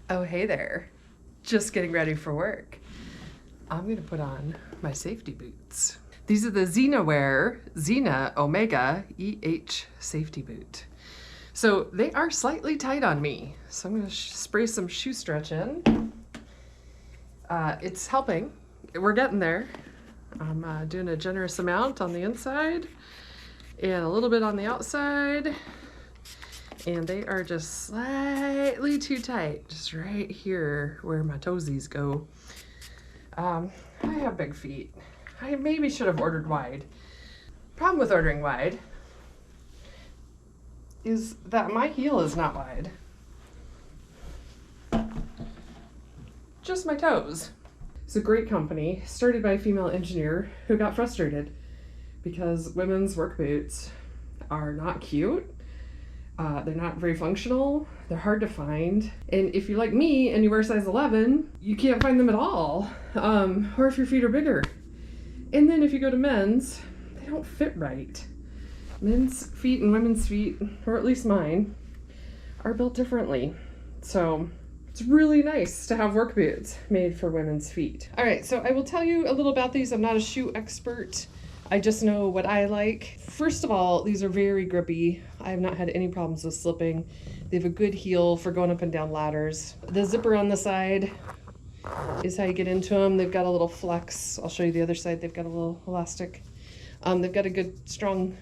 Oh, hey there. Just getting ready for work. I'm going to put on my safety boots. These are the Xena Omega EH safety boot. So they are slightly tight on me. So I'm going to spray some shoe stretch in. It's helping. We're getting there. I'm doing a generous amount on the inside and a little bit on the outside. And they are just slightly too tight, just right here where my toesies go. I have big feet. I maybe should have ordered wide. Problem with ordering wide is that my heel is not wide. Just my toes. It's a great company, started by a female engineer who got frustrated because women's work boots are not cute. They're not very functional. They're hard to find. And if you're like me and you wear size 11, you can't find them at all. Or if your feet are bigger. And then if you go to men's, they don't fit right. Men's feet and women's feet, or at least mine, are built differently. So it's really nice to have work boots made for women's feet. All right, so I will tell you a little about these. I'm not a shoe expert. I just know what I like. First of all, these are very grippy. I have not had any problems with slipping. They have a good heel for going up and down ladders. The zipper on the side is how you get into them. They've got a little flex. I'll show you the other side. They've got a little elastic. They've got a good strong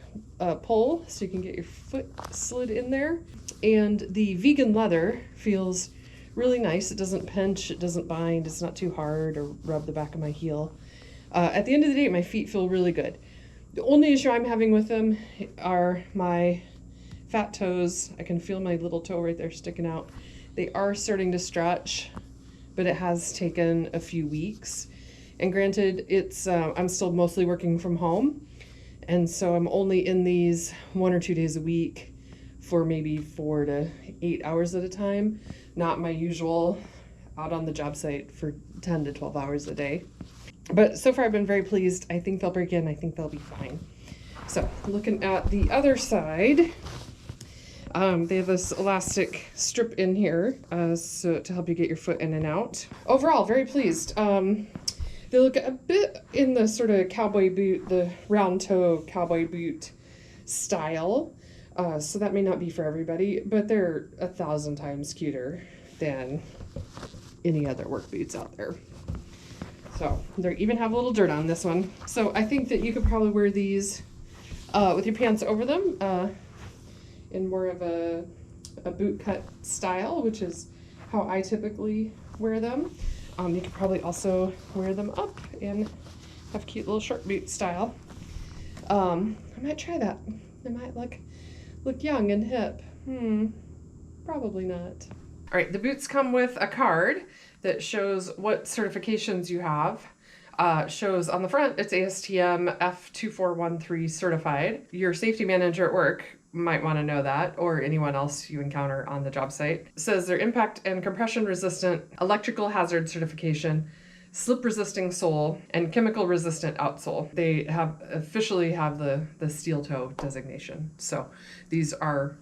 pull so you can get your foot slid in there. And the vegan leather feels really nice. It doesn't pinch, it doesn't bind, it's not too hard or rub the back of my heel. At the end of the day, my feet feel really good. The only issue I'm having with them are my fat toes. I can feel my little toe right there sticking out. They are starting to stretch, but it has taken a few weeks. And granted, it's I'm still mostly working from home, and so I'm only in these 1 or 2 days a week for maybe 4 to 8 hours at a time, not my usual out on the job site for 10 to 12 hours a day. But so far I've been very pleased. I think they'll break in. I think they'll be fine. So looking at the other side, they have this elastic strip in here so to help you get your foot in and out. Overall, very pleased. They look a bit in the sort of cowboy boot, the round toe cowboy boot style. So that may not be for everybody, but they're 1,000 times cuter than any other work boots out there. So they even have a little dirt on this one. So I think that you could probably wear these with your pants over them in more of a boot cut style, which is how I typically wear them. You could probably also wear them up and have cute little short boot style. I might try that. It might look young and hip. Probably not. All right, the boots come with a card that shows what certifications you have. Shows on the front, it's ASTM F2413 certified. Your safety manager at work might want to know that, or anyone else you encounter on the job site. It says they're impact and compression resistant, electrical hazard certification, slip resisting sole, and chemical resistant outsole. They officially have the steel toe designation. So these are,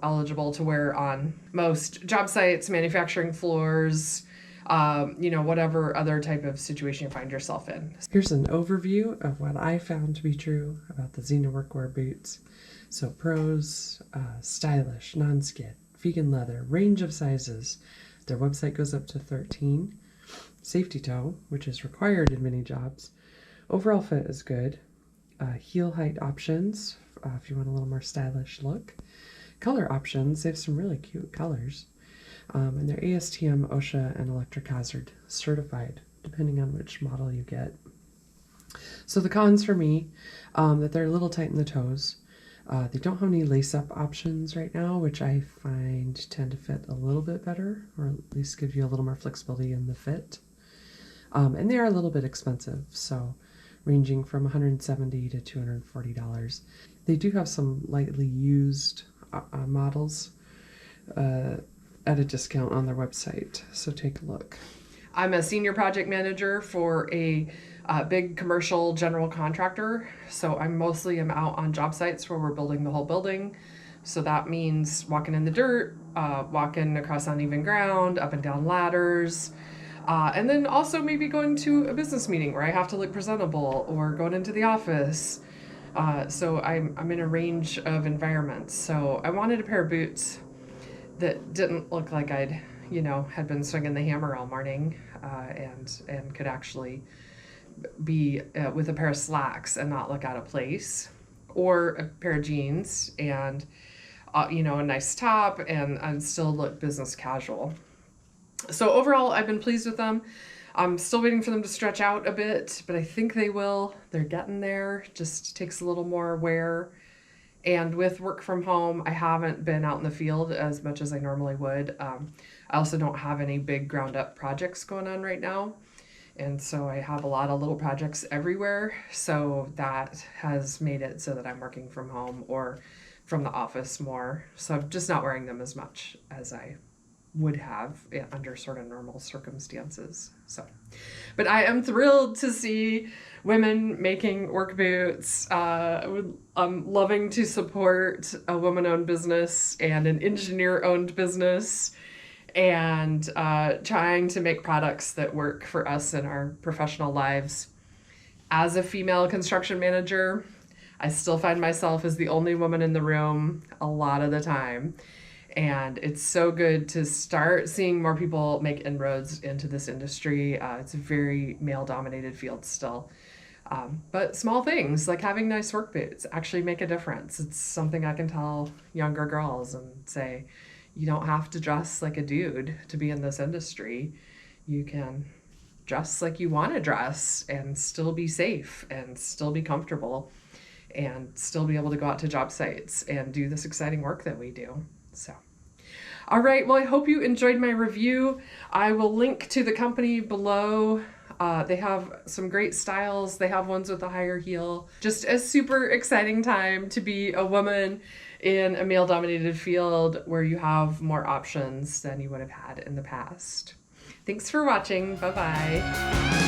eligible to wear on most job sites, manufacturing floors, whatever other type of situation you find yourself in. Here's an overview of what I found to be true about the Xena Workwear boots. So pros, stylish, non-skid, vegan leather, range of sizes. Their website goes up to 13. Safety toe, which is required in many jobs. Overall fit is good. Heel height options, if you want a little more stylish look. Color options, they have some really cute colors. And they're ASTM, OSHA, and electric hazard certified, depending on which model you get. So the cons for me, that they're a little tight in the toes. They don't have any lace-up options right now, which I find tend to fit a little bit better, or at least give you a little more flexibility in the fit. And they are a little bit expensive, so ranging from $170 to $240. They do have some lightly used models at a discount on their website, so take a look. I'm a senior project manager for a big commercial general contractor, so I'm out on job sites where we're building the whole building, So that means walking in the dirt, walking across uneven ground, up and down ladders, and then also maybe going to a business meeting where I have to look presentable, or going into the office. So I'm in a range of environments. So I wanted a pair of boots that didn't look like I'd, had been swinging the hammer all morning, and could actually be with a pair of slacks and not look out of place, or a pair of jeans and a nice top, and still look business casual. So overall, I've been pleased with them. I'm still waiting for them to stretch out a bit, but I think they will. They're getting there. Just takes a little more wear. And with work from home, I haven't been out in the field as much as I normally would. I also don't have any big ground up projects going on right now. And so I have a lot of little projects everywhere. So that has made it so that I'm working from home or from the office more. So I'm just not wearing them as much as I would have under sort of normal circumstances. So, but I am thrilled to see women making work boots. I'm loving to support a woman-owned business and an engineer-owned business, and trying to make products that work for us in our professional lives. As a female construction manager, I still find myself as the only woman in the room a lot of the time. And it's so good to start seeing more people make inroads into this industry. It's a very male-dominated field still. But small things like having nice work boots actually make a difference. It's something I can tell younger girls and say, you don't have to dress like a dude to be in this industry. You can dress like you want to dress and still be safe and still be comfortable and still be able to go out to job sites and do this exciting work that we do. So, all right, well, I hope you enjoyed my review. I will link to the company below. They have some great styles. They have ones with a higher heel. Just a super exciting time to be a woman in a male-dominated field where you have more options than you would have had in the past. Thanks for watching. Bye-bye.